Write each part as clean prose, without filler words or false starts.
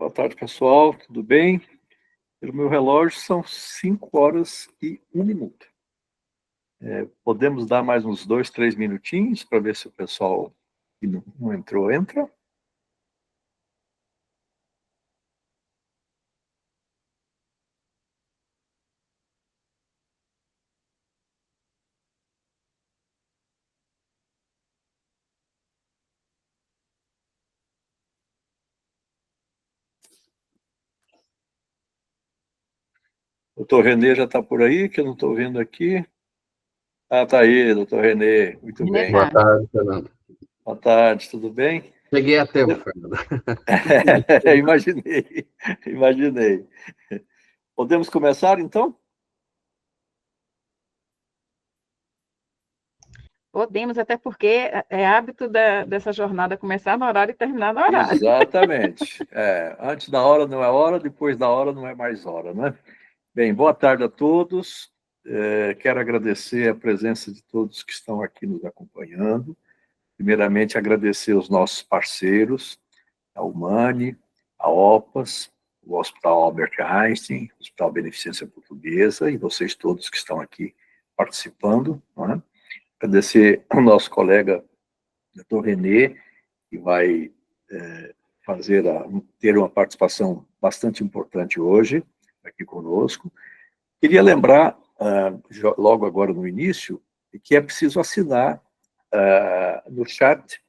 Boa tarde, pessoal. Tudo bem? Pelo meu relógio, são 5h01. Podemos dar mais uns 2, 3 minutinhos para ver se o pessoal que não entrou, entra. Doutor Renê já está por aí, que eu não estou vendo aqui. Ah, está aí, doutor Renê. Muito bem. Boa tarde, Fernando. Boa tarde, tudo bem? Cheguei a tempo, Fernando. Imaginei. Podemos começar, então? Podemos, até porque é hábito dessa jornada começar no horário e terminar no horário. Exatamente. Antes da hora não é hora, depois da hora não é mais hora, né? Bem, boa tarde a todos. Quero agradecer a presença de todos que estão aqui nos acompanhando. Primeiramente, agradecer os nossos parceiros, a Humane, a OPAS, o Hospital Albert Einstein, o Hospital Beneficência Portuguesa e vocês todos que estão aqui participando, né? Agradecer ao nosso colega, Dr. Renê, que vai ter uma participação bastante importante hoje, aqui conosco. Queria lembrar, logo agora no início, que é preciso assinar no chat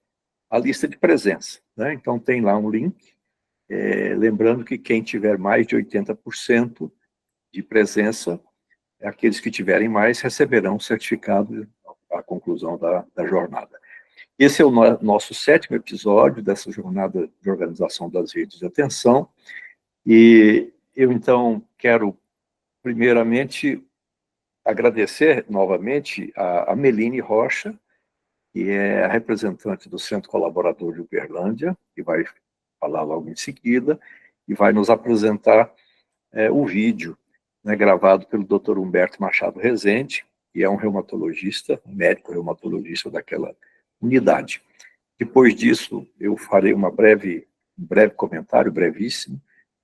a lista de presença, né? Então, tem lá um link, lembrando que quem tiver mais de 80% de presença, aqueles que tiverem mais receberão um certificado à conclusão da jornada. Esse é o nosso 7º episódio dessa jornada de organização das redes de atenção, e eu, então, quero, primeiramente, agradecer novamente a Meline Rocha, que é a representante do Centro Colaborador de Uberlândia, que vai falar logo em seguida, e vai nos apresentar o vídeo, né, gravado pelo Dr. Humberto Machado Rezende, que é um reumatologista, um médico reumatologista daquela unidade. Depois disso, eu farei um breve comentário, brevíssimo,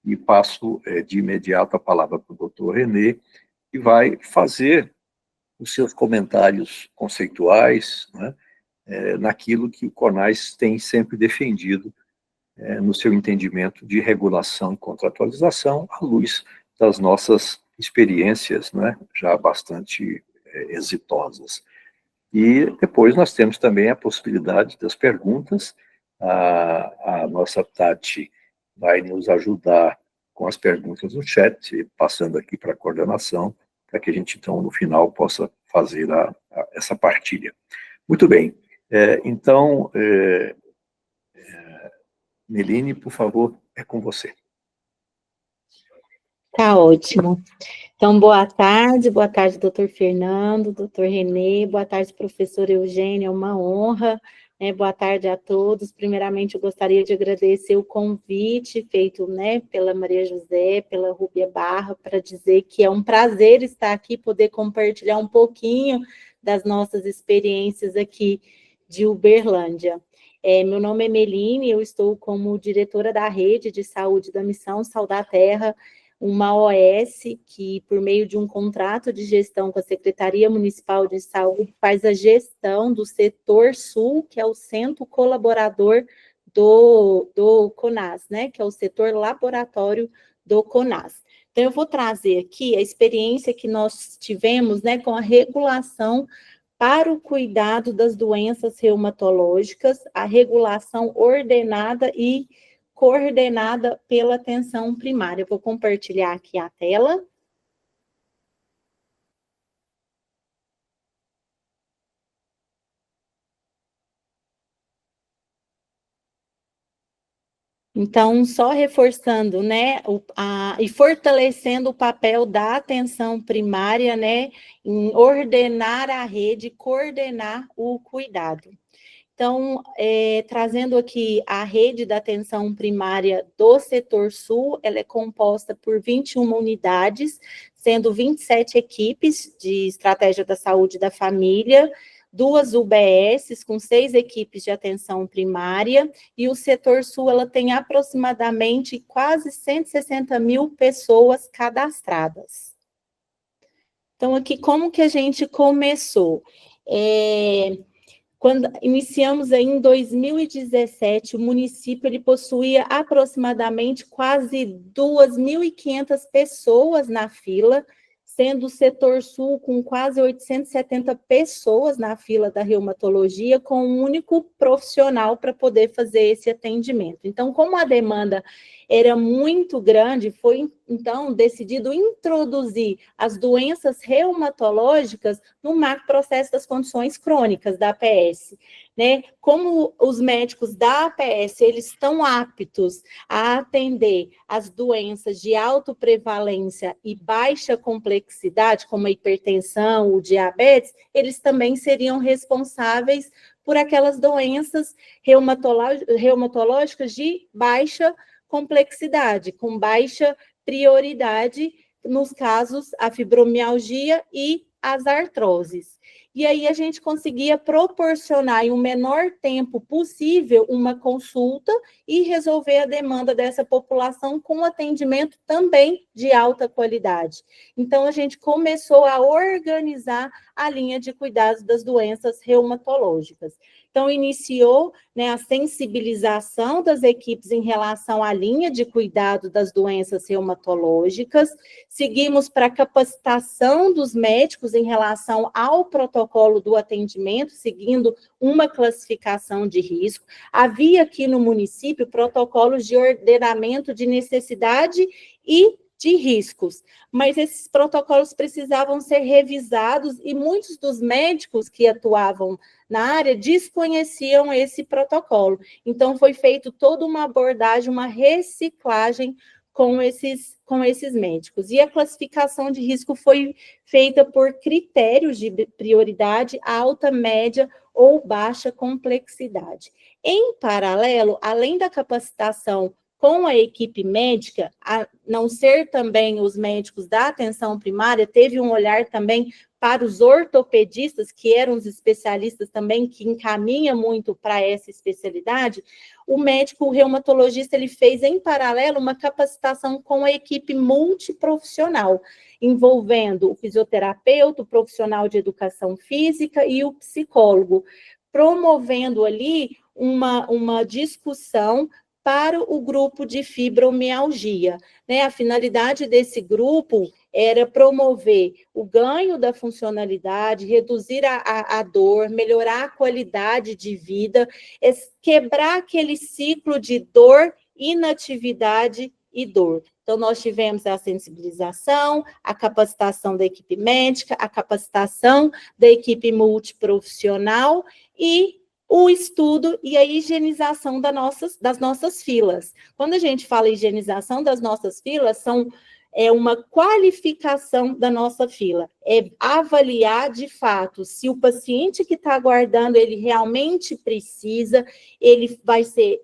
e passo de imediato a palavra para o Dr. Renê, que vai fazer os seus comentários conceituais, né, naquilo que o CONAS tem sempre defendido no seu entendimento de regulação e contratualização, à luz das nossas experiências, né, já bastante exitosas. E depois nós temos também a possibilidade das perguntas. A nossa Tati vai nos ajudar com as perguntas no chat, passando aqui para a coordenação, para que a gente, então, no final, possa fazer essa partilha. Muito bem. Então, Meline, por favor, é com você. Tá ótimo. Então, boa tarde, doutor Fernando, doutor Renê, boa tarde, professor Eugênio, é uma honra, né? Boa tarde a todos. Primeiramente, eu gostaria de agradecer o convite feito, né, pela Maria José, pela Rúbia Barra, para dizer que é um prazer estar aqui, poder compartilhar um pouquinho das nossas experiências aqui de Uberlândia. Meu nome é Meline, eu estou como diretora da Rede de Saúde da Missão Sal da Terra, uma OS que, por meio de um contrato de gestão com a Secretaria Municipal de Saúde, faz a gestão do setor sul, que é o centro colaborador do CONAS, né, que é o setor laboratório do CONAS. Então, eu vou trazer aqui a experiência que nós tivemos, né, com a regulação para o cuidado das doenças reumatológicas, a regulação ordenada e coordenada pela atenção primária. Eu vou compartilhar aqui a tela. Então, só reforçando, né, e fortalecendo o papel da atenção primária, né, em ordenar a rede, coordenar o cuidado. Então, trazendo aqui a rede da atenção primária do setor sul, ela é composta por 21 unidades, sendo 27 equipes de estratégia da saúde da família, 2 UBSs com 6 equipes de atenção primária, e o setor sul ela tem aproximadamente quase 160 mil pessoas cadastradas. Então, aqui, como que a gente começou? Quando iniciamos aí em 2017, o município ele possuía aproximadamente quase 2.500 pessoas na fila, sendo o setor sul com quase 870 pessoas na fila da reumatologia, com um único profissional para poder fazer esse atendimento. Então, como a demanda era muito grande, foi então decidido introduzir as doenças reumatológicas no macroprocesso das condições crônicas da APS, né? Como os médicos da APS, eles estão aptos a atender as doenças de alta prevalência e baixa complexidade, como a hipertensão, o diabetes, eles também seriam responsáveis por aquelas doenças reumatológicas de baixa complexidade, com baixa prioridade, nos casos, a fibromialgia e as artroses. E aí a gente conseguia proporcionar em um menor tempo possível uma consulta e resolver a demanda dessa população com atendimento também de alta qualidade. Então, a gente começou a organizar a linha de cuidados das doenças reumatológicas. Então, iniciou, né, a sensibilização das equipes em relação à linha de cuidado das doenças reumatológicas, seguimos para a capacitação dos médicos em relação ao protocolo do atendimento, seguindo uma classificação de risco. Havia aqui no município protocolos de ordenamento de necessidade e de riscos, mas esses protocolos precisavam ser revisados e muitos dos médicos que atuavam na área desconheciam esse protocolo. Então, foi feito toda uma abordagem, uma reciclagem com esses médicos. E a classificação de risco foi feita por critérios de prioridade alta, média ou baixa complexidade. Em paralelo, além da capacitação com a equipe médica, a não ser também os médicos da atenção primária, teve um olhar também para os ortopedistas, que eram os especialistas também, que encaminha muito para essa especialidade. O médico, o reumatologista, ele fez em paralelo uma capacitação com a equipe multiprofissional, envolvendo o fisioterapeuta, o profissional de educação física e o psicólogo, promovendo ali uma discussão para o grupo de fibromialgia, né? A finalidade desse grupo era promover o ganho da funcionalidade, reduzir a dor, melhorar a qualidade de vida, quebrar aquele ciclo de dor, inatividade e dor. Então, nós tivemos a sensibilização, a capacitação da equipe médica, a capacitação da equipe multiprofissional e o estudo e a higienização das nossas filas. Quando a gente fala higienização das nossas filas, é uma qualificação da nossa fila, é avaliar de fato se o paciente que está aguardando, ele realmente precisa, ele vai ser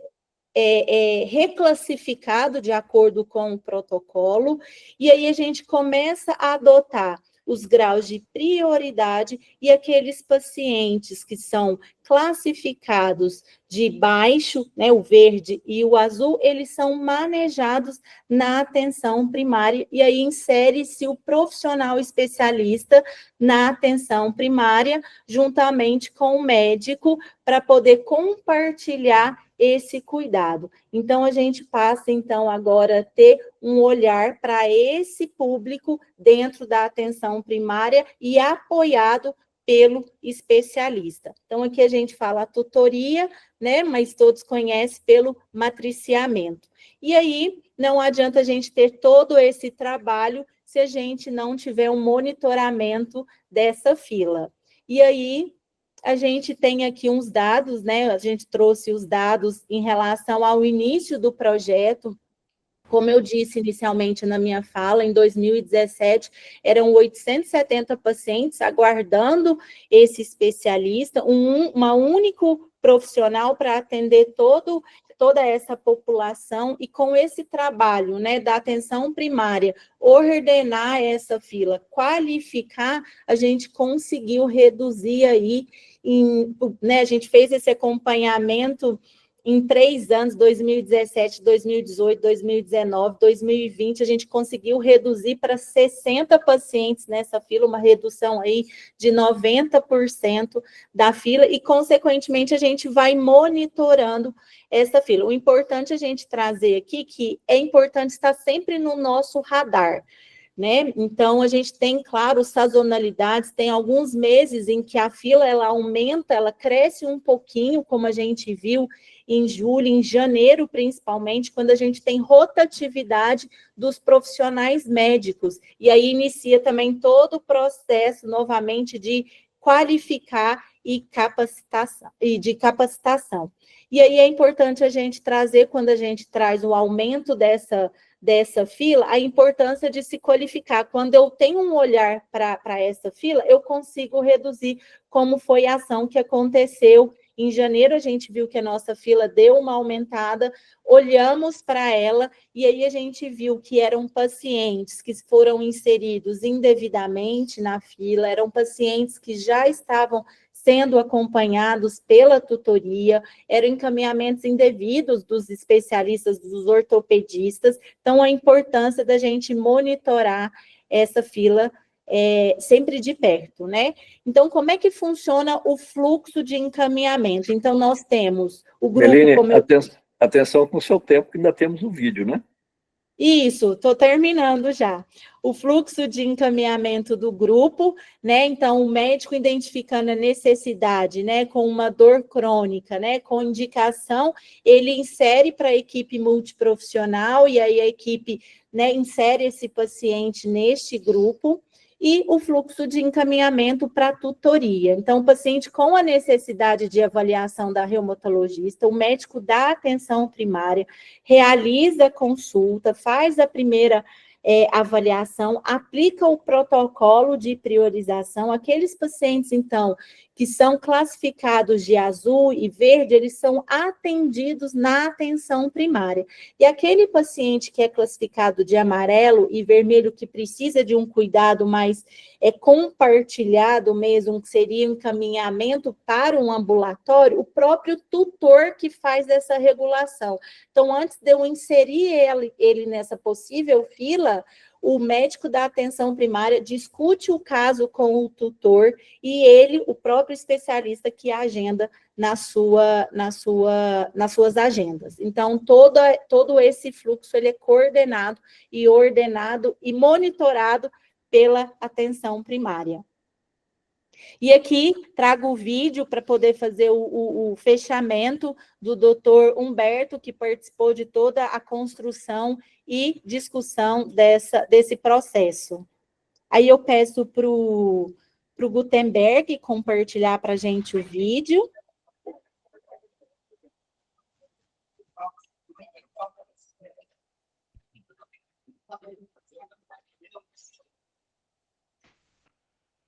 reclassificado de acordo com o protocolo, e aí a gente começa a adotar os graus de prioridade e aqueles pacientes que são classificados de baixo, né, o verde e o azul, eles são manejados na atenção primária, e aí insere-se o profissional especialista na atenção primária, juntamente com o médico, para poder compartilhar esse cuidado. Então, a gente passa, então, agora a ter um olhar para esse público dentro da atenção primária e apoiado pelo especialista. Então, aqui a gente fala a tutoria, né, mas todos conhecem pelo matriciamento. E aí, não adianta a gente ter todo esse trabalho se a gente não tiver um monitoramento dessa fila. E aí, a gente tem aqui uns dados, né? A gente trouxe os dados em relação ao início do projeto. Como eu disse inicialmente na minha fala, em 2017, eram 870 pacientes aguardando esse especialista, uma único profissional para atender toda essa população, e com esse trabalho, né, da atenção primária, ordenar essa fila, qualificar, a gente conseguiu reduzir aí né, a gente fez esse acompanhamento em 3 anos, 2017, 2018, 2019, 2020, a gente conseguiu reduzir para 60 pacientes nessa fila, uma redução aí de 90% da fila, e, consequentemente, a gente vai monitorando essa fila. O importante a gente trazer aqui, que é importante estar sempre no nosso radar, né? Então, a gente tem, claro, sazonalidades, tem alguns meses em que a fila, ela aumenta, ela cresce um pouquinho, como a gente viu em julho, em janeiro, principalmente, quando a gente tem rotatividade dos profissionais médicos, e aí inicia também todo o processo, novamente, de qualificar e de capacitação. E aí é importante a gente trazer, quando a gente traz o aumento dessa fila, a importância de se qualificar. Quando eu tenho um olhar para essa fila, eu consigo reduzir, como foi a ação que aconteceu em janeiro. A gente viu que a nossa fila deu uma aumentada, olhamos para ela, e aí a gente viu que eram pacientes que foram inseridos indevidamente na fila, eram pacientes que já estavam sendo acompanhados pela tutoria, eram encaminhamentos indevidos dos especialistas, dos ortopedistas. Então, a importância da gente monitorar essa fila sempre de perto, né? Então, como é que funciona o fluxo de encaminhamento? Então, nós temos o grupo... Meline, atenção com o seu tempo, que ainda temos um vídeo, né? Isso, estou terminando já. O fluxo de encaminhamento do grupo, né? Então, o médico identificando a necessidade, né, com uma dor crônica, né, com indicação, ele insere para a equipe multiprofissional, e aí a equipe, né, insere esse paciente neste grupo, e o fluxo de encaminhamento para a tutoria. Então, o paciente com a necessidade de avaliação da reumatologista, o médico dá atenção primária, realiza a consulta, faz a primeira avaliação, aplica o protocolo de priorização. Aqueles pacientes, então, que são classificados de azul e verde, eles são atendidos na atenção primária. E aquele paciente que é classificado de amarelo e vermelho, que precisa de um cuidado mais compartilhado mesmo, que seria um encaminhamento para um ambulatório, o próprio tutor que faz essa regulação. Então, antes de eu inserir ele nessa possível fila, o médico da atenção primária discute o caso com o tutor, e ele, o próprio especialista, que agenda nas suas agendas. Então, todo esse fluxo ele é coordenado e ordenado e monitorado pela atenção primária. E aqui trago o vídeo para poder fazer o fechamento do doutor Humberto, que participou de toda a construção e discussão desse processo. Aí eu peço para o Gutenberg compartilhar para a gente o vídeo.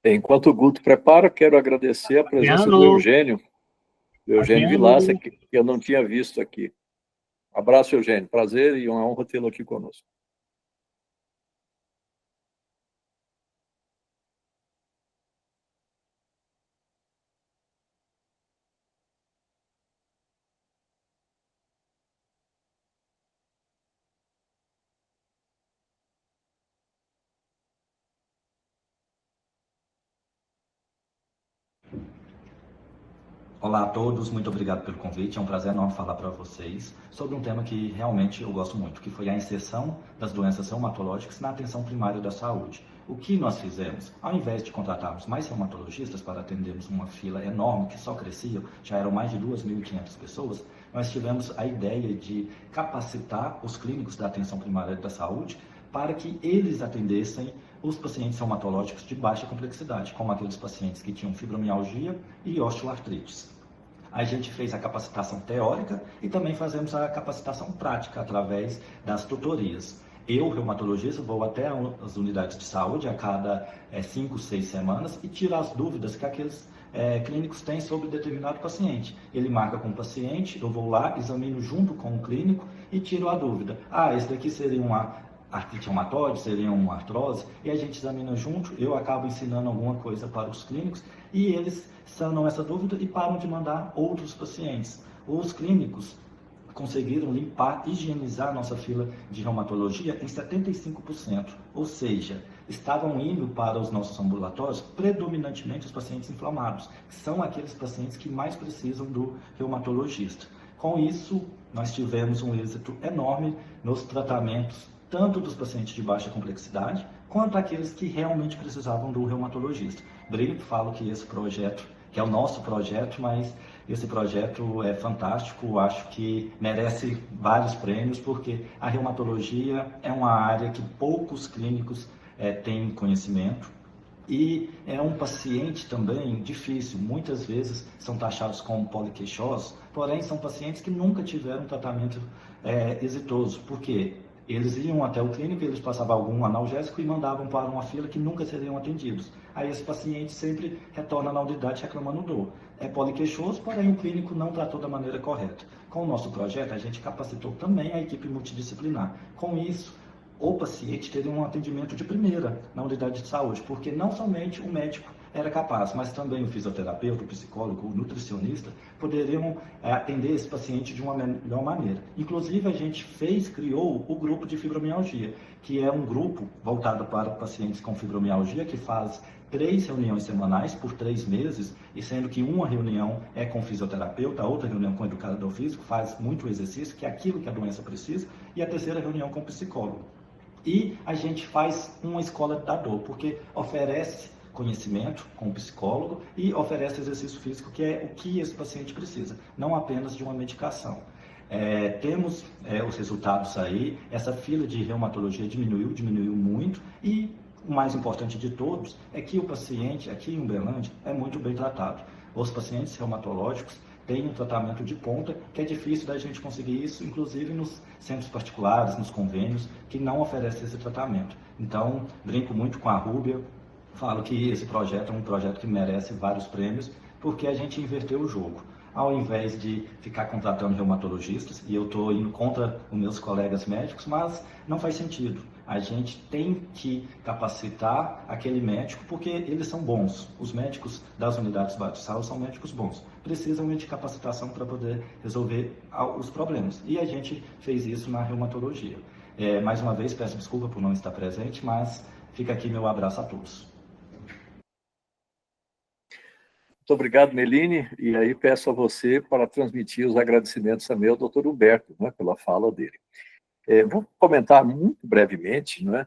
Enquanto o Guto prepara, quero agradecer a presença do Eugênio Vilaça, que eu não tinha visto aqui. Abraço, Eugênio. Prazer e uma honra tê-lo aqui conosco. Olá a todos, muito obrigado pelo convite. É um prazer enorme falar para vocês sobre um tema que realmente eu gosto muito, que foi a inserção das doenças reumatológicas na atenção primária da saúde. O que nós fizemos? Ao invés de contratarmos mais reumatologistas para atendermos uma fila enorme que só crescia, já eram mais de 2.500 pessoas, nós tivemos a ideia de capacitar os clínicos da atenção primária da saúde para que eles atendessem os pacientes reumatológicos de baixa complexidade, como aqueles pacientes que tinham fibromialgia e osteoartrites. A gente fez a capacitação teórica e também fazemos a capacitação prática através das tutorias. Eu, reumatologista, vou até as unidades de saúde a cada 5, 6 semanas e tiro as dúvidas que aqueles clínicos têm sobre determinado paciente. Ele marca com o paciente, eu vou lá, examino junto com o clínico e tiro a dúvida. Esse daqui seria uma artrite reumatoide, seria uma artrose, e a gente examina junto, eu acabo ensinando alguma coisa para os clínicos, e eles sanam essa dúvida e param de mandar outros pacientes. Os clínicos conseguiram limpar, higienizar a nossa fila de reumatologia em 75%, ou seja, estavam indo para os nossos ambulatórios predominantemente os pacientes inflamados, que são aqueles pacientes que mais precisam do reumatologista. Com isso, nós tivemos um êxito enorme nos tratamentos, tanto dos pacientes de baixa complexidade, quanto aqueles que realmente precisavam do reumatologista. Brinco, falo que esse projeto, que é o nosso projeto, mas esse projeto é fantástico, acho que merece vários prêmios, porque a reumatologia é uma área que poucos clínicos têm conhecimento, e é um paciente também difícil, muitas vezes são taxados como poliqueixosos, porém são pacientes que nunca tiveram um tratamento exitoso, porque eles iam até o clínico, eles passavam algum analgésico e mandavam para uma fila que nunca seriam atendidos. Aí esse paciente sempre retorna na unidade reclamando dor. É poliqueixoso, porém o clínico não tratou da maneira correta. Com o nosso projeto, a gente capacitou também a equipe multidisciplinar. Com isso, o paciente teria um atendimento de primeira na unidade de saúde, porque não somente o médico era capaz, mas também o fisioterapeuta, o psicólogo, o nutricionista poderiam atender esse paciente de uma melhor maneira. Inclusive, a gente criou o grupo de fibromialgia, que é um grupo voltado para pacientes com fibromialgia, que faz 3 reuniões semanais por 3 meses, e sendo que uma reunião é com o fisioterapeuta, a outra reunião com o educador físico, faz muito exercício, que é aquilo que a doença precisa, e a terceira reunião com o psicólogo. E a gente faz uma escola da dor, porque oferece conhecimento com o psicólogo e oferece exercício físico, que é o que esse paciente precisa, não apenas de uma medicação. Temos os resultados aí, essa fila de reumatologia diminuiu muito, e o mais importante de todos é que o paciente aqui em Uberlândia é muito bem tratado. Os pacientes reumatológicos têm um tratamento de ponta, que é difícil da gente conseguir isso, inclusive nos centros particulares, nos convênios, que não oferecem esse tratamento. Então, brinco muito com a Rúbia, falo que esse projeto é um projeto que merece vários prêmios, porque a gente inverteu o jogo. Ao invés de ficar contratando reumatologistas, e eu estou indo contra os meus colegas médicos, mas não faz sentido. A gente tem que capacitar aquele médico, porque eles são bons. Os médicos das unidades básicas de saúde são médicos bons. Precisam de capacitação para poder resolver os problemas. E a gente fez isso na reumatologia. Mais uma vez, peço desculpa por não estar presente, mas fica aqui meu abraço a todos. Muito obrigado, Meline, e aí peço a você para transmitir os agradecimentos também ao doutor Humberto, né, pela fala dele. Vou comentar muito brevemente, né,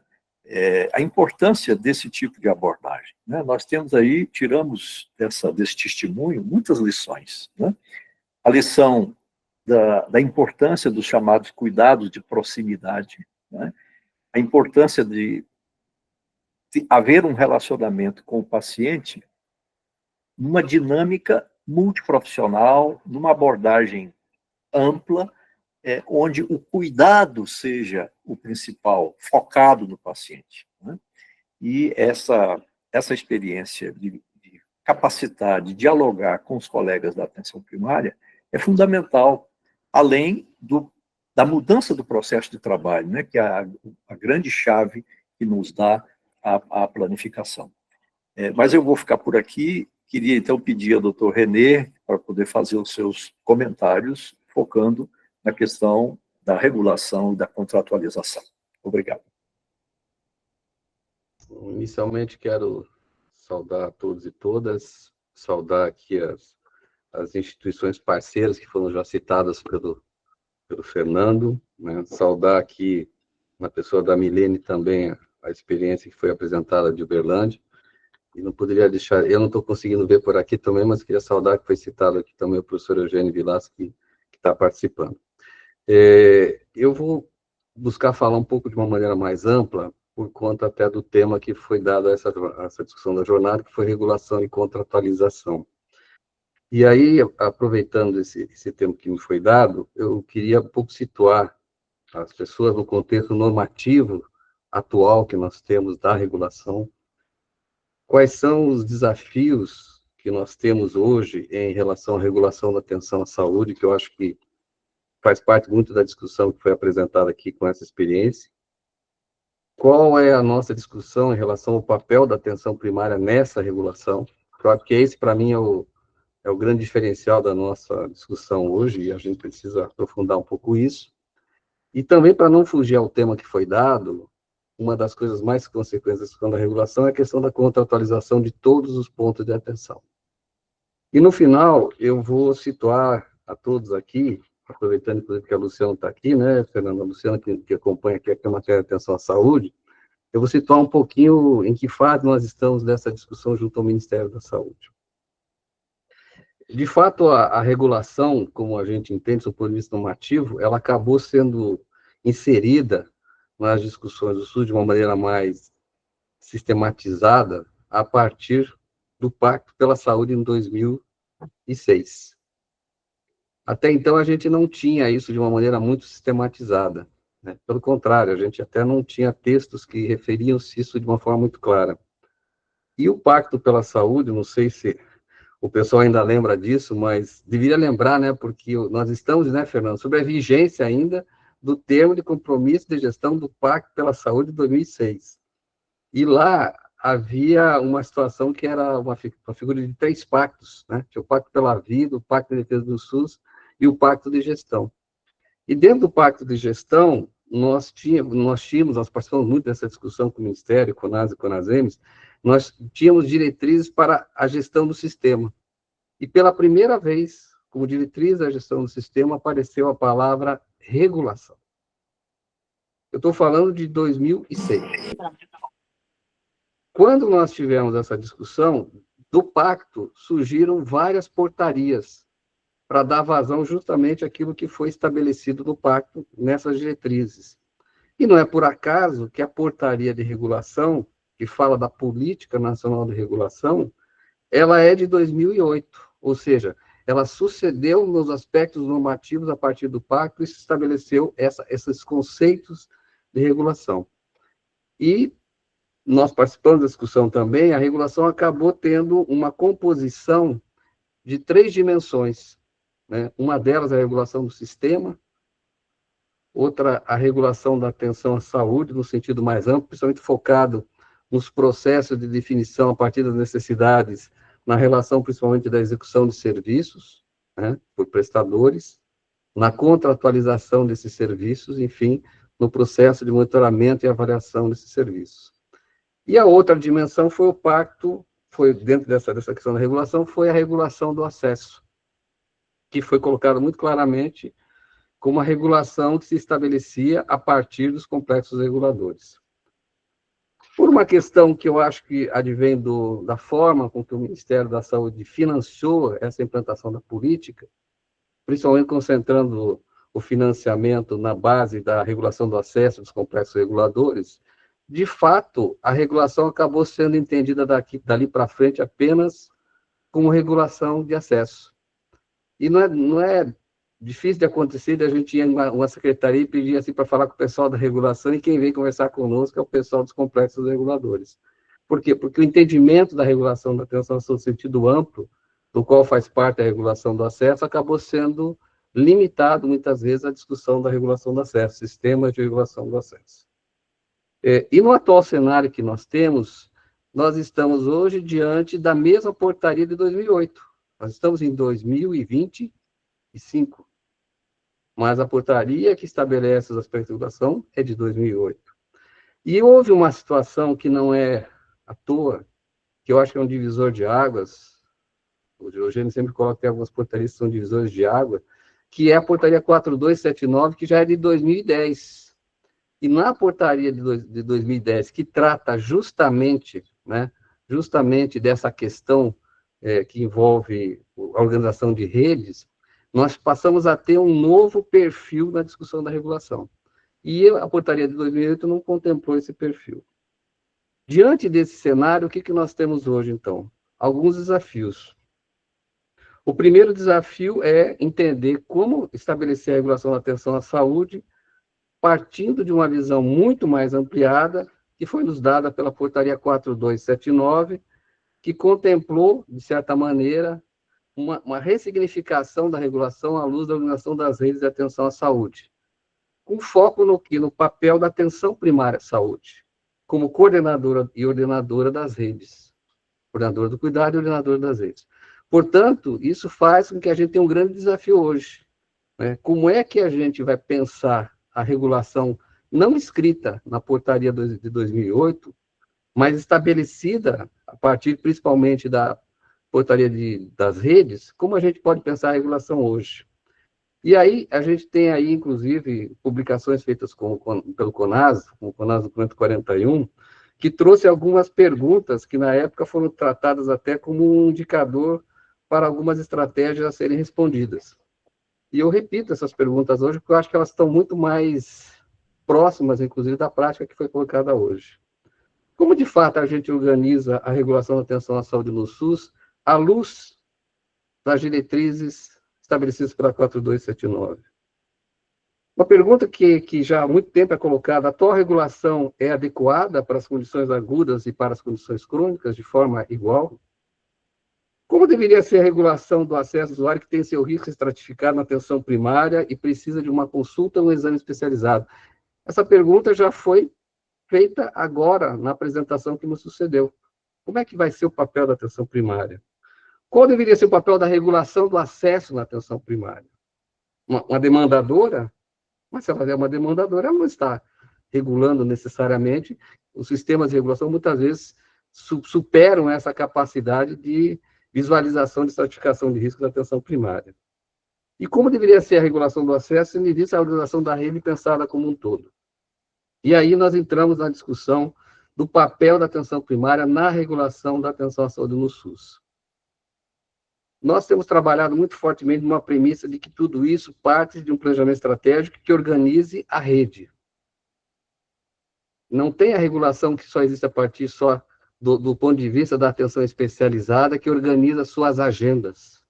a importância desse tipo de abordagem. Né? Nós temos aí, tiramos desse testemunho muitas lições. Né? A lição da importância dos chamados cuidados de proximidade, né? A importância de haver um relacionamento com o paciente numa dinâmica multiprofissional, numa abordagem ampla, onde o cuidado seja o principal, focado no paciente. Né? E essa experiência de capacitar, de dialogar com os colegas da atenção primária é fundamental, além da mudança do processo de trabalho, né? Que é a grande chave que nos dá a planificação. Mas eu vou ficar por aqui. Queria, então, pedir ao doutor René para poder fazer os seus comentários, focando na questão da regulação e da contratualização. Obrigado. Inicialmente, quero saudar a todos e todas, saudar aqui as instituições parceiras que foram já citadas pelo Fernando, né? Saudar aqui, na pessoa da Milene, também a experiência que foi apresentada de Uberlândia. E não poderia deixar, eu não estou conseguindo ver por aqui também, mas queria saudar que foi citado aqui também o professor Eugênio Vilas, que está participando. Eu vou buscar falar um pouco de uma maneira mais ampla, por conta até do tema que foi dado a essa discussão da jornada, que foi regulação e contratualização. E aí, aproveitando esse tempo que me foi dado, eu queria um pouco situar as pessoas no contexto normativo atual que nós temos da regulação. Quais são os desafios que nós temos hoje em relação à regulação da atenção à saúde, que eu acho que faz parte muito da discussão que foi apresentada aqui com essa experiência? Qual é a nossa discussão em relação ao papel da atenção primária nessa regulação? Eu acho que esse, para mim, é o grande diferencial da nossa discussão hoje, e a gente precisa aprofundar um pouco isso. E também, para não fugir ao tema que foi dado, uma das coisas mais consequências da regulação é a questão da contratualização de todos os pontos de atenção. E, no final, eu vou situar a todos aqui, aproveitando, inclusive, que a Luciana está aqui, né, Fernanda, a Luciana, que acompanha aqui a matéria de atenção à saúde, eu vou situar um pouquinho em que fase nós estamos nessa discussão junto ao Ministério da Saúde. De fato, a regulação, como a gente entende, do ponto de vista normativo, ela acabou sendo inserida nas discussões do SUS de uma maneira mais sistematizada a partir do Pacto pela Saúde em 2006. Até então, a gente não tinha isso de uma maneira muito sistematizada, né? Pelo contrário, a gente até não tinha textos que referiam-se isso de uma forma muito clara. E o Pacto pela Saúde, não sei se o pessoal ainda lembra disso, mas deveria lembrar, né, porque nós estamos, né, Fernando, sobre a vigência ainda do termo de compromisso de gestão do Pacto pela Saúde de 2006. E lá havia uma situação que era uma figura de 3 pactos, né? Tinha o Pacto pela Vida, o Pacto de Defesa do SUS e o Pacto de Gestão. E dentro do Pacto de Gestão, nós participamos muito dessa discussão com o Ministério, com o CONAS e com a CONASEMES, nós tínhamos diretrizes para a gestão do sistema. E pela primeira vez, como diretriz da gestão do sistema, apareceu a palavra regulação. Eu estou falando de 2006. Quando nós tivemos essa discussão, do pacto surgiram várias portarias para dar vazão justamente àquilo que foi estabelecido no pacto nessas diretrizes. E não é por acaso que a portaria de regulação, que fala da Política Nacional de Regulação, ela é de 2008, ou seja, ela sucedeu nos aspectos normativos a partir do pacto e se estabeleceu esses conceitos de regulação. E nós participamos da discussão também, a regulação acabou tendo uma composição de 3 dimensões, né? Uma delas é a regulação do sistema, outra a regulação da atenção à saúde, no sentido mais amplo, principalmente focado nos processos de definição a partir das necessidades, na relação principalmente da execução de serviços, né, por prestadores, na contratualização desses serviços, enfim, no processo de monitoramento e avaliação desses serviços. E a outra dimensão foi o pacto, foi dentro dessa questão da regulação, foi a regulação do acesso, que foi colocado muito claramente como a regulação que se estabelecia a partir dos complexos reguladores. Por uma questão que eu acho que advém da forma com que o Ministério da Saúde financiou essa implantação da política, principalmente concentrando o financiamento na base da regulação do acesso dos complexos reguladores, de fato, a regulação acabou sendo entendida dali para frente apenas como regulação de acesso. E não é difícil de acontecer, a gente ia em uma secretaria e pedia assim para falar com o pessoal da regulação, e quem vem conversar conosco é o pessoal dos complexos reguladores. Por quê? Porque o entendimento da regulação da atenção no sentido amplo, do qual faz parte a regulação do acesso, acabou sendo limitado, muitas vezes, à discussão da regulação do acesso, sistemas de regulação do acesso. E no atual cenário que nós temos, nós estamos hoje diante da mesma portaria de 2008. Nós estamos em 2025, mas a portaria que estabelece os aspectos de regulação é de 2008. E houve uma situação que não é à toa, que eu acho que é um divisor de águas, o Eugênio sempre coloca que tem algumas portarias que são divisores de água, que é a portaria 4279, que já é de 2010. E na portaria de 2010, que trata justamente, né, justamente dessa questão que envolve a organização de redes, nós passamos a ter um novo perfil na discussão da regulação. E a portaria de 2008 não contemplou esse perfil. Diante desse cenário, o que nós temos hoje, então? Alguns desafios. O primeiro desafio é entender como estabelecer a regulação da atenção à saúde, partindo de uma visão muito mais ampliada, que foi nos dada pela portaria 4279, que contemplou, de certa maneira, uma ressignificação da regulação à luz da organização das redes de atenção à saúde, com foco no papel da atenção primária à saúde, como coordenadora e ordenadora das redes. coordenador do cuidado e ordenador das redes. Portanto, isso faz com que a gente tenha um grande desafio hoje, né? Como é que a gente vai pensar a regulação não escrita na portaria de 2008, mas estabelecida a partir principalmente da portaria das redes, como a gente pode pensar a regulação hoje? E aí, a gente tem aí, inclusive, publicações feitas pelo CONAS, com o CONAS Documento 41, que trouxe algumas perguntas que, na época, foram tratadas até como um indicador para algumas estratégias a serem respondidas. E eu repito essas perguntas hoje, porque eu acho que elas estão muito mais próximas, inclusive, da prática que foi colocada hoje. Como, de fato, a gente organiza a regulação da atenção à saúde no SUS à luz das diretrizes estabelecidas pela 4279? Uma pergunta que já há muito tempo é colocada: a atual regulação é adequada para as condições agudas e para as condições crônicas de forma igual? Como deveria ser a regulação do acesso do usuário que tem seu risco estratificado na atenção primária e precisa de uma consulta ou um exame especializado? Essa pergunta já foi feita agora, na apresentação que nos sucedeu. Como é que vai ser o papel da atenção primária? Qual deveria ser o papel da regulação do acesso na atenção primária? Uma demandadora? Mas se ela é uma demandadora, ela não está regulando necessariamente. Os sistemas de regulação, muitas vezes, superam essa capacidade de visualização de estratificação de risco da atenção primária. E como deveria ser a regulação do acesso, se vista a organização da rede pensada como um todo? E aí nós entramos na discussão do papel da atenção primária na regulação da atenção à saúde no SUS. Nós temos trabalhado muito fortemente numa premissa de que tudo isso parte de um planejamento estratégico que organize a rede. Não tem a regulação que só existe a partir só do ponto de vista da atenção especializada, que organiza suas agendas.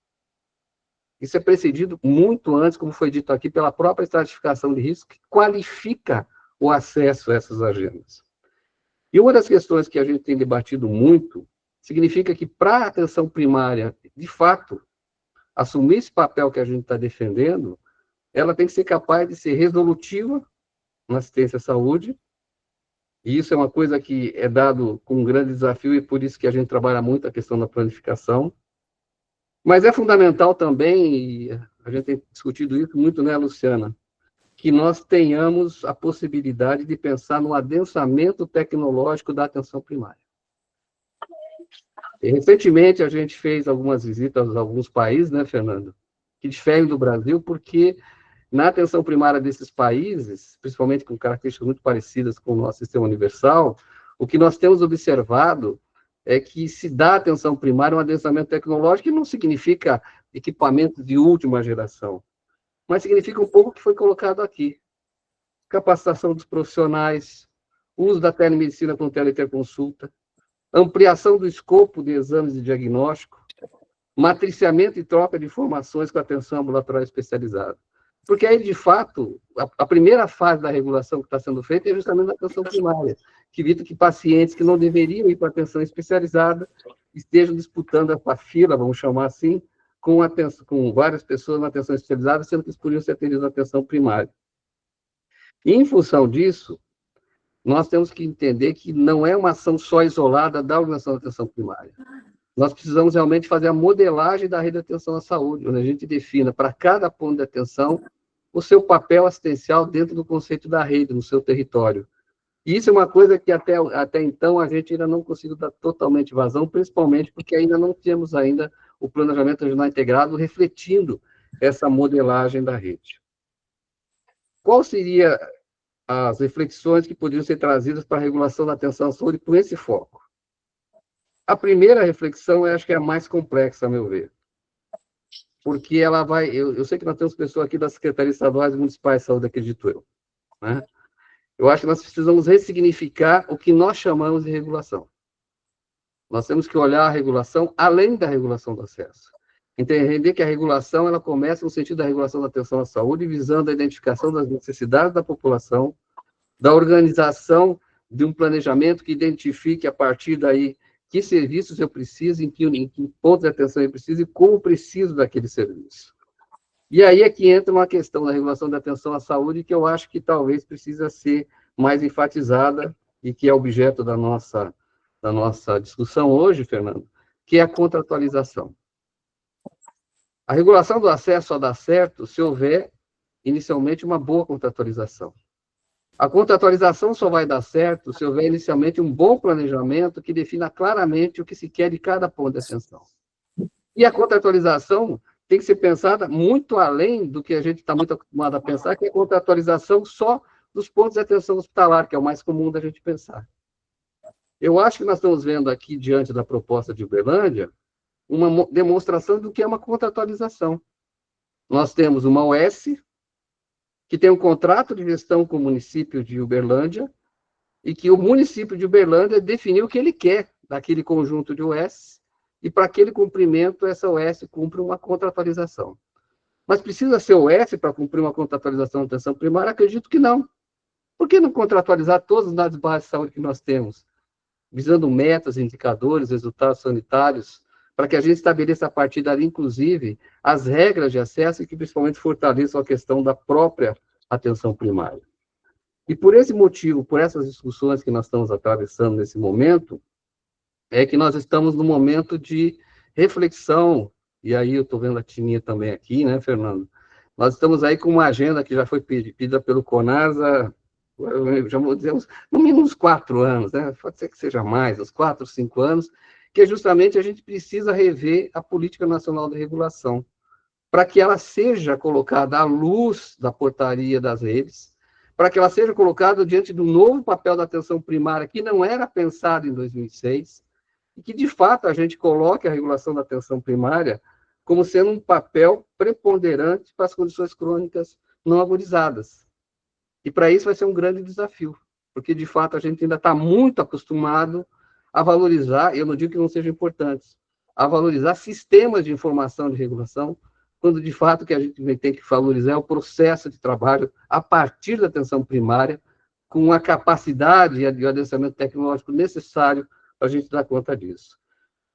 Isso é precedido muito antes, como foi dito aqui, pela própria estratificação de risco, que qualifica o acesso a essas agendas. E uma das questões que a gente tem debatido muito, significa que para a atenção primária, de fato, assumir esse papel que a gente está defendendo, ela tem que ser capaz de ser resolutiva na assistência à saúde, e isso é uma coisa que é dado com um grande desafio, e por isso que a gente trabalha muito a questão da planificação. Mas é fundamental também, e a gente tem discutido isso muito, né, Luciana, que nós tenhamos a possibilidade de pensar no adensamento tecnológico da atenção primária. E, recentemente, a gente fez algumas visitas a alguns países, né, Fernando, que diferem do Brasil, porque na atenção primária desses países, principalmente com características muito parecidas com o nosso sistema universal, o que nós temos observado é que se dá atenção primária um adensamento tecnológico, que não significa equipamentos de última geração, mas significa um pouco o que foi colocado aqui. Capacitação dos profissionais, uso da telemedicina com teleinterconsulta, ampliação do escopo de exames de diagnóstico, matriciamento e troca de informações com atenção ambulatorial especializada. Porque aí, de fato, a primeira fase da regulação que está sendo feita é justamente a atenção primária, que evita que pacientes que não deveriam ir para a atenção especializada estejam disputando a fila, vamos chamar assim, com várias pessoas na atenção especializada, sendo que eles poderiam ser atendidos na atenção primária. E, em função disso, nós temos que entender que não é uma ação só isolada da organização da atenção primária. Nós precisamos realmente fazer a modelagem da rede de atenção à saúde, onde a gente defina para cada ponto de atenção o seu papel assistencial dentro do conceito da rede, no seu território. E isso é uma coisa que até então a gente ainda não conseguiu dar totalmente vazão, principalmente porque ainda não temos ainda o planejamento regional integrado refletindo essa modelagem da rede. Qual seria as reflexões que poderiam ser trazidas para a regulação da atenção à saúde com esse foco? A primeira reflexão, eu acho que é a mais complexa, a meu ver, porque ela vai... Eu sei que nós temos pessoas aqui das Secretarias Estaduais e Municipais de Saúde, acredito eu, né? Eu acho que nós precisamos ressignificar o que nós chamamos de regulação. Nós temos que olhar a regulação além da regulação do acesso. Entender que a regulação, ela começa no sentido da regulação da atenção à saúde, visando a identificação das necessidades da população, da organização de um planejamento que identifique, a partir daí, que serviços eu preciso, em que pontos de atenção eu preciso e como preciso daquele serviço. E aí é que entra uma questão da regulação da atenção à saúde que eu acho que talvez precisa ser mais enfatizada e que é objeto da nossa discussão hoje, Fernando, que é a contratualização. A regulação do acesso só dá certo se houver, inicialmente, uma boa contratualização. A contratualização só vai dar certo se houver, inicialmente, um bom planejamento que defina claramente o que se quer de cada ponto de atenção. E a contratualização tem que ser pensada muito além do que a gente está muito acostumado a pensar, que é a contratualização só dos pontos de atenção hospitalar, que é o mais comum da gente pensar. Eu acho que nós estamos vendo aqui, diante da proposta de Uberlândia, uma demonstração do que é uma contratualização. Nós temos uma OS, que tem um contrato de gestão com o município de Uberlândia, e que o município de Uberlândia definiu o que ele quer daquele conjunto de OS, e para aquele cumprimento, essa OS cumpre uma contratualização. Mas precisa ser OS para cumprir uma contratualização de atenção primária? Acredito que não. Por que não contratualizar todos os dados básicos de saúde que nós temos, visando metas, indicadores, resultados sanitários, para que a gente estabeleça a partir dali, inclusive, as regras de acesso e que principalmente fortaleçam a questão da própria atenção primária. E por esse motivo, por essas discussões que nós estamos atravessando nesse momento, é que nós estamos no momento de reflexão, e aí eu estou vendo a Tininha também aqui, né, Fernando? Nós estamos aí com uma agenda que já foi pedida pelo CONAS já vou dizer, no mínimo uns 4 anos, né? Pode ser que seja mais, uns 4, 5 anos, que é justamente a gente precisa rever a Política Nacional de Regulação, para que ela seja colocada à luz da portaria das redes, para que ela seja colocada diante do novo papel da atenção primária, que não era pensado em 2006, e que, de fato, a gente coloque a regulação da atenção primária como sendo um papel preponderante para as condições crônicas não agudizadas. E, para isso, vai ser um grande desafio, porque, de fato, a gente ainda está muito acostumado a valorizar, eu não digo que não sejam importantes, a valorizar sistemas de informação de regulação, quando, de fato, o que a gente tem que valorizar é o processo de trabalho a partir da atenção primária, com a capacidade e o adensamento tecnológico necessário para a gente dar conta disso.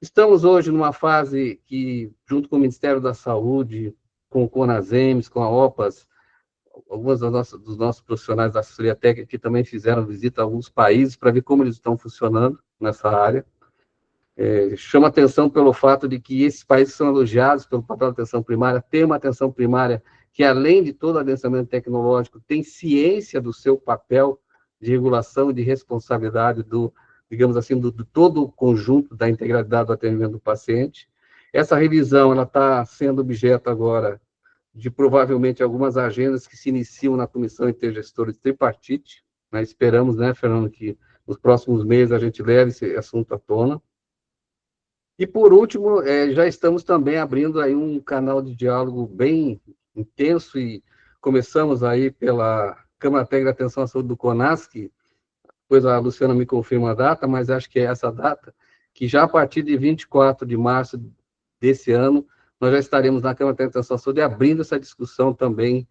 Estamos hoje numa fase que, junto com o Ministério da Saúde, com o CONASEMES, com a OPAS, alguns dos nossos profissionais da assessoria técnica que também fizeram visita a alguns países para ver como eles estão funcionando nessa área. Chama atenção pelo fato de que esses países são elogiados pelo papel da atenção primária, tem uma atenção primária que, além de todo o adensamento tecnológico, tem ciência do seu papel de regulação e de responsabilidade do, digamos assim, do todo o conjunto da integralidade do atendimento do paciente. Essa revisão ela está sendo objeto agora de provavelmente algumas agendas que se iniciam na Comissão Intergestora de Tripartite, né? Esperamos, né, Fernando, que nos próximos meses a gente leve esse assunto à tona. E, por último, já estamos também abrindo aí um canal de diálogo bem intenso e começamos aí pela Câmara Técnica de Atenção à Saúde do CONAS, que depois a Luciana me confirma a data, mas acho que é essa data, que já a partir de 24 de março desse ano, nós já estaremos na Câmara Técnica de Atenção à Saúde abrindo essa discussão também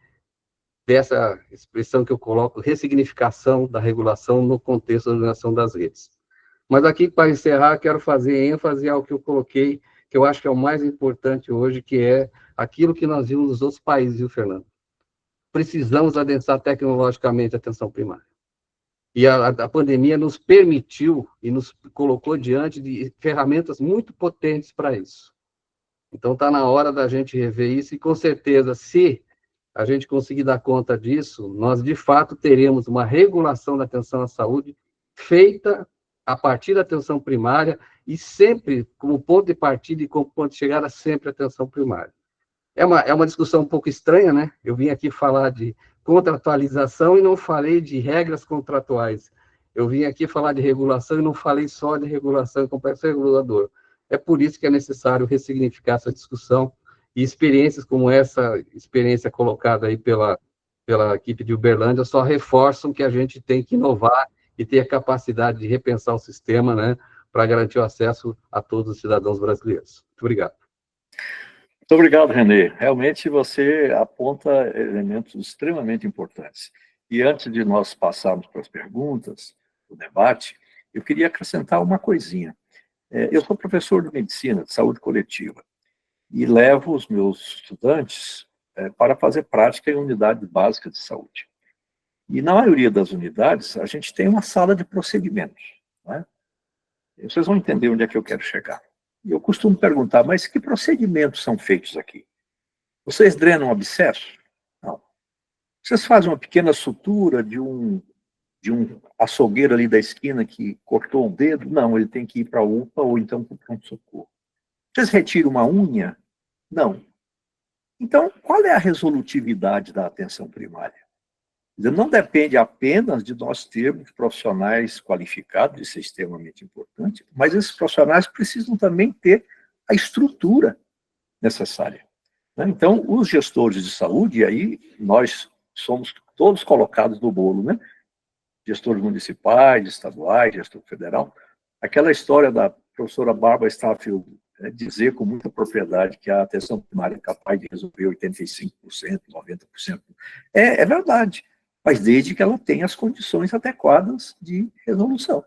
dessa expressão que eu coloco, ressignificação da regulação no contexto da organização das redes. Mas aqui, para encerrar, quero fazer ênfase ao que eu coloquei, que eu acho que é o mais importante hoje, que é aquilo que nós vimos nos outros países, viu, Fernando? Precisamos adensar tecnologicamente a atenção primária. E a pandemia nos permitiu e nos colocou diante de ferramentas muito potentes para isso. Então, está na hora da gente rever isso, e com certeza, se a gente conseguir dar conta disso, nós, de fato, teremos uma regulação da atenção à saúde feita a partir da atenção primária e sempre, como ponto de partida e como ponto de chegada, sempre a atenção primária. É uma discussão um pouco estranha, né? Eu vim aqui falar de contratualização e não falei de regras contratuais. Eu vim aqui falar de regulação e não falei só de regulação e complexo regulador. É por isso que é necessário ressignificar essa discussão, e experiências como essa experiência colocada aí pela equipe de Uberlândia só reforçam que a gente tem que inovar e ter a capacidade de repensar o sistema, né, para garantir o acesso a todos os cidadãos brasileiros. Muito obrigado. Muito obrigado, Renê. Realmente você aponta elementos extremamente importantes. E antes de nós passarmos para as perguntas, o debate, eu queria acrescentar uma coisinha. Eu sou professor de medicina, de saúde coletiva, e levo os meus estudantes para fazer prática em unidades básicas de saúde. E na maioria das unidades, a gente tem uma sala de procedimentos, né? Vocês vão entender onde é que eu quero chegar. E eu costumo perguntar, mas que procedimentos são feitos aqui? Vocês drenam abscesso? Não. Vocês fazem uma pequena sutura de um açougueiro ali da esquina que cortou o dedo? Não, ele tem que ir para a UPA ou então para o pronto-socorro. Vocês retiram uma unha? Não. Então, qual é a resolutividade da atenção primária? Não depende apenas de nós termos profissionais qualificados, isso é extremamente importante, mas esses profissionais precisam também ter a estrutura necessária. Então, os gestores de saúde, e aí nós somos todos colocados no bolo, né? Gestores municipais, estaduais, gestor federal. Aquela história da professora Bárbara Staffel dizer com muita propriedade que a atenção primária é capaz de resolver 85%, 90%. É verdade, mas desde que ela tenha as condições adequadas de resolução.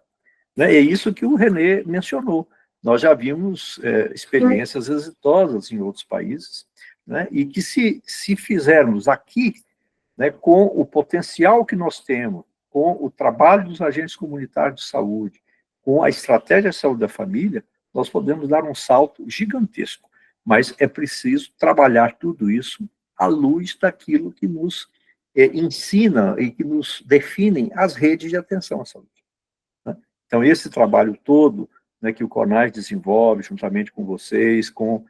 É isso que o René mencionou. Nós já vimos experiências exitosas em outros países, né, e que se fizermos aqui, né, com o potencial que nós temos, com o trabalho dos agentes comunitários de saúde, com a estratégia de saúde da família, nós podemos dar um salto gigantesco. Mas é preciso trabalhar tudo isso à luz daquilo que nos ensina e que nos definem as redes de atenção à saúde. Né? Então, esse trabalho todo, né, que o CONAS desenvolve, juntamente com vocês, com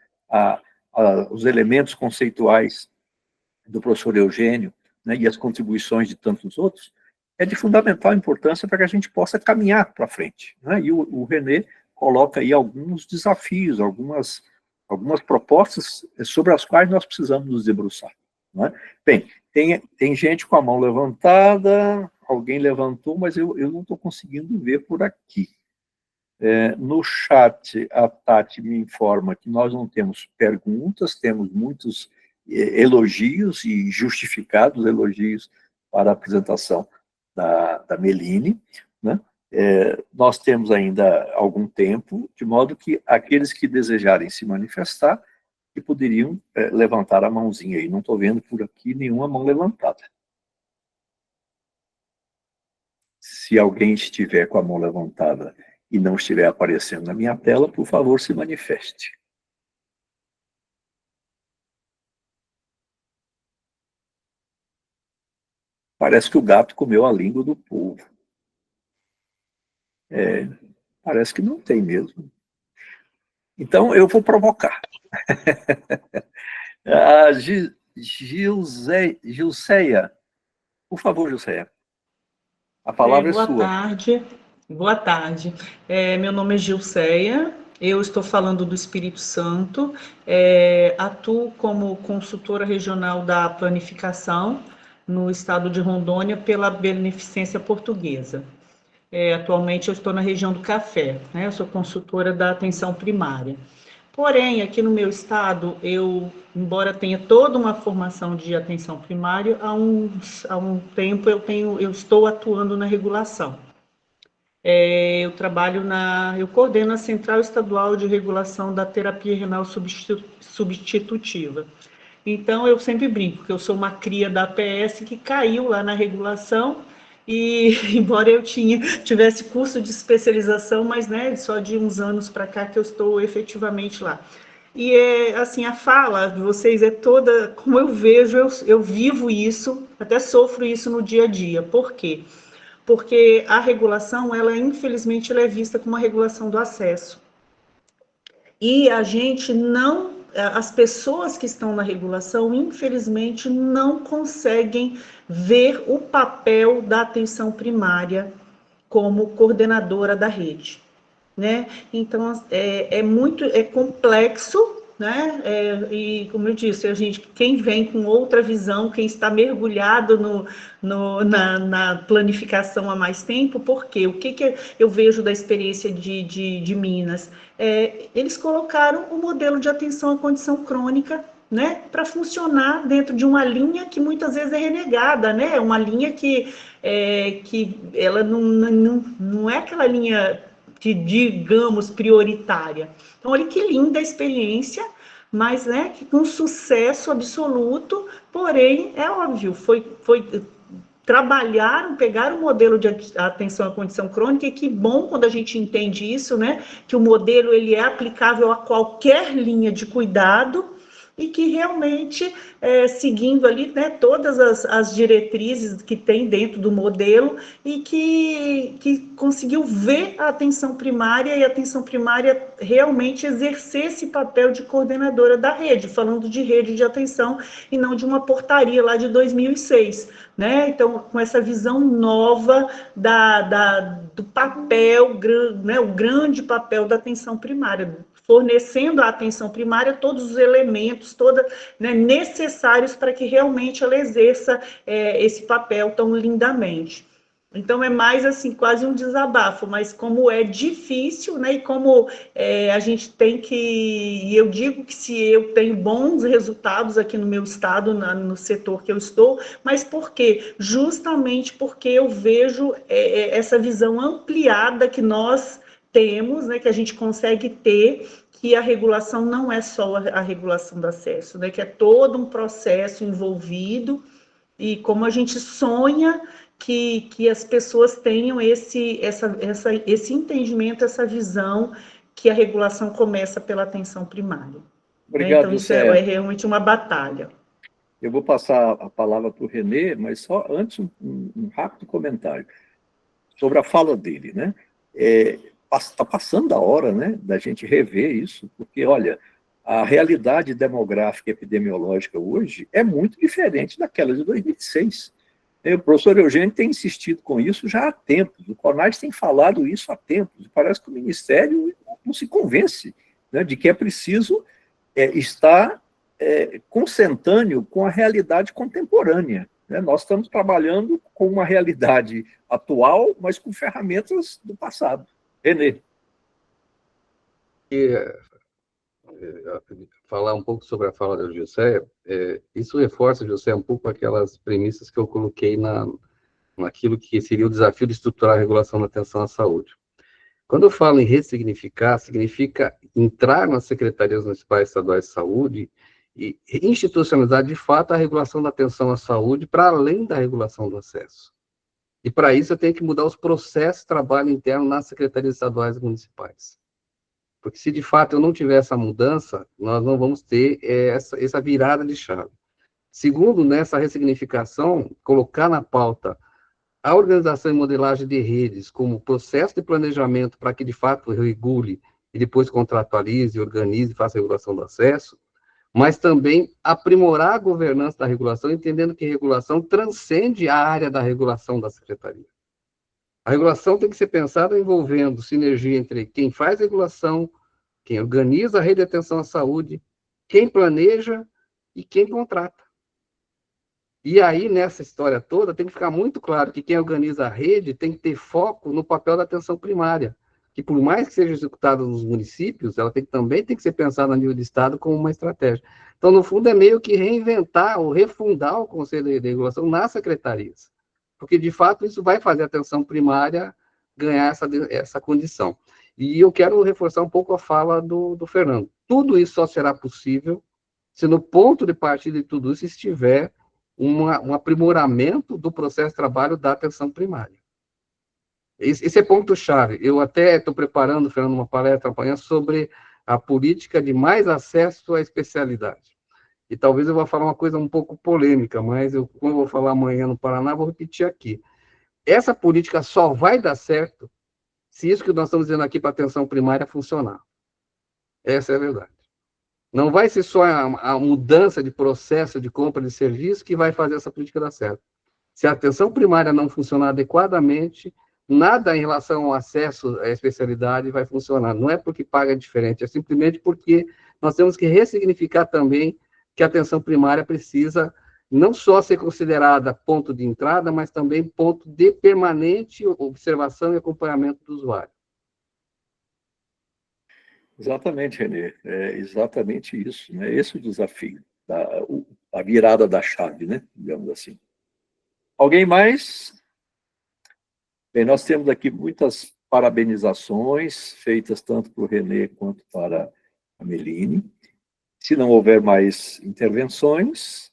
os elementos conceituais do professor Eugênio, né, e as contribuições de tantos outros, é de fundamental importância para que a gente possa caminhar para frente. Né? E o René coloca aí alguns desafios, algumas propostas sobre as quais nós precisamos nos debruçar. Né? Bem, tem gente com a mão levantada, alguém levantou, mas eu não estou conseguindo ver por aqui. No chat, a Tati me informa que nós não temos perguntas, temos muitos elogios e justificados elogios para a apresentação da Meline, né? Nós temos ainda algum tempo, de modo que aqueles que desejarem se manifestar, que poderiam levantar a mãozinha aí. Não estou vendo por aqui nenhuma mão levantada. Se alguém estiver com a mão levantada e não estiver aparecendo na minha tela, por favor, se manifeste. Parece que o gato comeu a língua do povo. Parece que não tem mesmo. Então, eu vou provocar. A Gilceia. Por favor, Gilceia. A palavra é sua. Boa tarde. Boa tarde. Meu nome é Gilceia. Eu estou falando do Espírito Santo. Atuo como consultora regional da planificação no estado de Rondônia pela Beneficência Portuguesa. Atualmente eu estou na região do Café, né? Eu sou consultora da atenção primária. Porém, aqui no meu estado, embora tenha toda uma formação de atenção primária, há um tempo eu estou atuando na regulação. Eu coordeno a Central Estadual de Regulação da Terapia Renal Substitutiva. Então, eu sempre brinco que eu sou uma cria da APS que caiu lá na regulação e, embora eu tivesse curso de especialização, mas né, só de uns anos para cá que eu estou efetivamente lá. E, assim, a fala de vocês é toda, como eu vejo, eu vivo isso, até sofro isso no dia a dia. Por quê? Porque a regulação, infelizmente, ela é vista como uma regulação do acesso. E a gente as pessoas que estão na regulação, infelizmente, não conseguem ver o papel da atenção primária como coordenadora da rede, né? Então, é complexo, né? E, como eu disse, quem vem com outra visão, quem está mergulhado na planificação há mais tempo, por quê? O que eu vejo da experiência de Minas? Eles colocaram o modelo de atenção à condição crônica, né, para funcionar dentro de uma linha que muitas vezes é renegada, né? Uma linha que ela não é aquela linha que, digamos, prioritária. Então, olha que linda a experiência, mas né, que com sucesso absoluto, porém, é óbvio, foi trabalharam, pegaram o modelo de atenção à condição crônica, e que bom quando a gente entende isso, né, que o modelo ele é aplicável a qualquer linha de cuidado, e que realmente, seguindo ali, né, todas as diretrizes que tem dentro do modelo, e que conseguiu ver a atenção primária, e a atenção primária realmente exercer esse papel de coordenadora da rede, falando de rede de atenção e não de uma portaria lá de 2006, né? Então, com essa visão nova do papel, né, o grande papel da atenção primária, fornecendo à atenção primária todos os elementos, né, necessários para que realmente ela exerça esse papel tão lindamente. Então, é mais assim, quase um desabafo, mas como é difícil, né, e como a gente tem que... E eu digo que se eu tenho bons resultados aqui no meu estado, no setor que eu estou, mas por quê? Justamente porque eu vejo essa visão ampliada que nós temos, né, que a gente consegue ter, que a regulação não é só a regulação do acesso, né, que é todo um processo envolvido, e como a gente sonha que as pessoas tenham esse entendimento, essa visão, que a regulação começa pela atenção primária. Obrigado, Então, isso é realmente uma batalha. Eu vou passar a palavra para o Renê, mas só antes um rápido comentário sobre a fala dele, né? Está passando a hora, né, da gente rever isso, porque, olha, a realidade demográfica e epidemiológica hoje é muito diferente daquela de 2006. O professor Eugênio tem insistido com isso já há tempos, o CONAS tem falado isso há tempos, e parece que o Ministério não se convence, né, de que é preciso estar consentâneo com a realidade contemporânea. Né? Nós estamos trabalhando com uma realidade atual, mas com ferramentas do passado. Renê. Falar um pouco sobre a fala da José, isso reforça, José, um pouco aquelas premissas que eu coloquei naquilo que seria o desafio de estruturar a regulação da atenção à saúde. Quando eu falo em ressignificar, significa entrar nas secretarias municipais estaduais de saúde e institucionalizar, de fato, a regulação da atenção à saúde para além da regulação do acesso. E, para isso, eu tenho que mudar os processos de trabalho interno nas secretarias estaduais e municipais. Porque, se de fato eu não tiver essa mudança, nós não vamos ter essa virada de chave. Segundo, nessa ressignificação, colocar na pauta a organização e modelagem de redes como processo de planejamento para que, de fato, regule e depois contratualize, organize e faça a regulação do acesso, mas também aprimorar a governança da regulação, entendendo que regulação transcende a área da regulação da secretaria. A regulação tem que ser pensada envolvendo sinergia entre quem faz regulação, quem organiza a rede de atenção à saúde, quem planeja e quem contrata. E aí, nessa história toda, tem que ficar muito claro que quem organiza a rede tem que ter foco no papel da atenção primária, que por mais que seja executada nos municípios, ela também tem que ser pensada a nível de Estado como uma estratégia. Então, no fundo, é meio que reinventar ou refundar o Conselho de Regulação nas secretarias, porque, de fato, isso vai fazer a atenção primária ganhar essa condição. E eu quero reforçar um pouco a fala do Fernando. Tudo isso só será possível se no ponto de partida de tudo isso estiver um aprimoramento do processo de trabalho da atenção primária. Esse é ponto-chave. Eu até estou preparando, Fernando, uma palestra amanhã sobre a política de mais acesso à especialidade. E talvez eu vá falar uma coisa um pouco polêmica, mas como eu vou falar amanhã no Paraná, vou repetir aqui. Essa política só vai dar certo se isso que nós estamos dizendo aqui para a atenção primária funcionar. Essa é a verdade. Não vai ser só a mudança de processo de compra de serviço que vai fazer essa política dar certo. Se a atenção primária não funcionar adequadamente, nada em relação ao acesso à especialidade vai funcionar. Não é porque paga diferente, é simplesmente porque nós temos que ressignificar também que a atenção primária precisa não só ser considerada ponto de entrada, mas também ponto de permanente observação e acompanhamento do usuário. Exatamente, Renê, é exatamente isso, né? Esse é o desafio, a virada da chave, né? Digamos assim. Alguém mais? Bem, nós temos aqui muitas parabenizações feitas tanto para o Renê quanto para a Meline. Se não houver mais intervenções,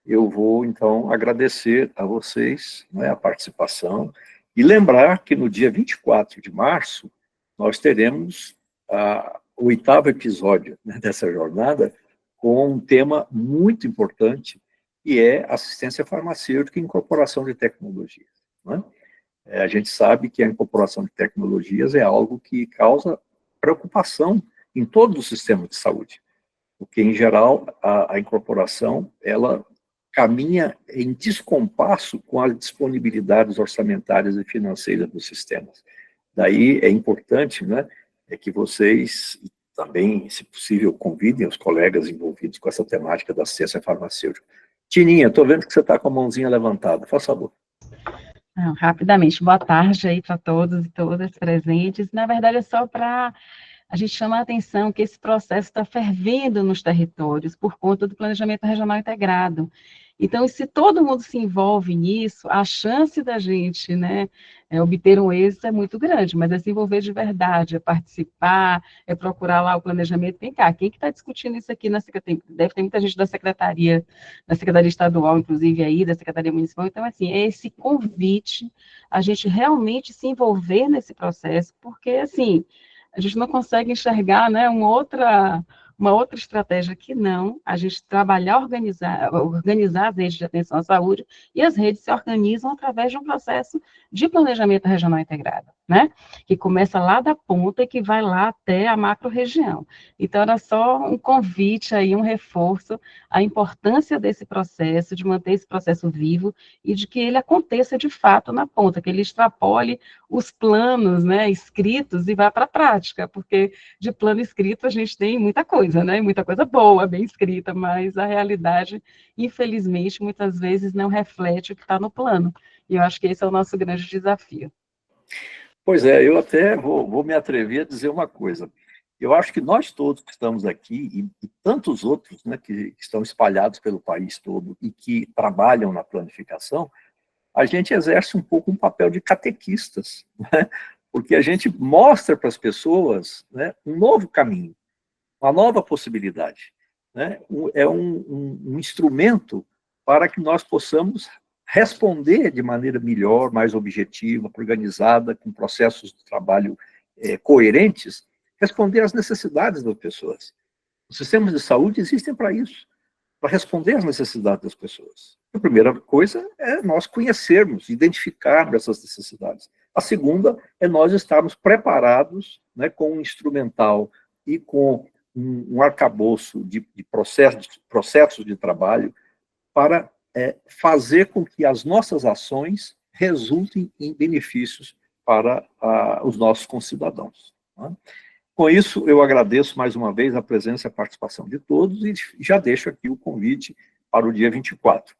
eu vou, então, agradecer a vocês, né, a participação, e lembrar que no dia 24 de março, nós teremos o 8º episódio, né, dessa jornada, com um tema muito importante, que é assistência farmacêutica e incorporação de tecnologias, né? A gente sabe que a incorporação de tecnologias é algo que causa preocupação em todos os sistemas de saúde, porque, em geral, a incorporação, ela caminha em descompasso com as disponibilidades orçamentárias e financeiras dos sistemas. Daí é importante, né, que vocês também, se possível, convidem os colegas envolvidos com essa temática da assistência farmacêutica. Tininha, estou vendo que você está com a mãozinha levantada, faz favor. Não, rapidamente, boa tarde aí para todos e todas presentes. Na verdade, é só para a gente chamar a atenção que esse processo está fervendo nos territórios por conta do planejamento regional integrado. Então, se todo mundo se envolve nisso, a chance da gente, né, obter um êxito é muito grande, mas é se envolver de verdade, é participar, é procurar lá o planejamento. Vem cá, quem que está discutindo isso aqui na Secretaria? Deve ter muita gente da Secretaria Estadual, inclusive aí, da Secretaria Municipal. Então, assim, é esse convite a gente realmente se envolver nesse processo, porque, assim, a gente não consegue enxergar, né, uma outra estratégia que não, a gente trabalhar, organizar as redes de atenção à saúde, e as redes se organizam através de um processo de planejamento regional integrado, né? Que começa lá da ponta e que vai lá até a macro-região. Então, era só um convite aí, um reforço à importância desse processo, de manter esse processo vivo e de que ele aconteça de fato na ponta, que ele extrapole os planos, né, escritos e vá para a prática, porque de plano escrito a gente tem muita coisa, né? Muita coisa boa, bem escrita, mas a realidade, infelizmente, muitas vezes não reflete o que está no plano. E eu acho que esse é o nosso grande desafio. Pois é, eu até vou me atrever a dizer uma coisa. Eu acho que nós todos que estamos aqui, e tantos outros, né, que estão espalhados pelo país todo e que trabalham na planificação, a gente exerce um pouco um papel de catequistas, né? Porque a gente mostra para as pessoas, né, um novo caminho, uma nova possibilidade, né? É um instrumento para que nós possamos responder de maneira melhor, mais objetiva, organizada, com processos de trabalho coerentes, responder às necessidades das pessoas. Os sistemas de saúde existem para isso, para responder às necessidades das pessoas. A primeira coisa é nós conhecermos, identificarmos essas necessidades. A segunda é nós estarmos preparados, né, com um instrumental e com um arcabouço de processos de trabalho para fazer com que as nossas ações resultem em benefícios para os nossos concidadãos, né? Com isso, eu agradeço mais uma vez a presença e a participação de todos e já deixo aqui o convite para o dia 24.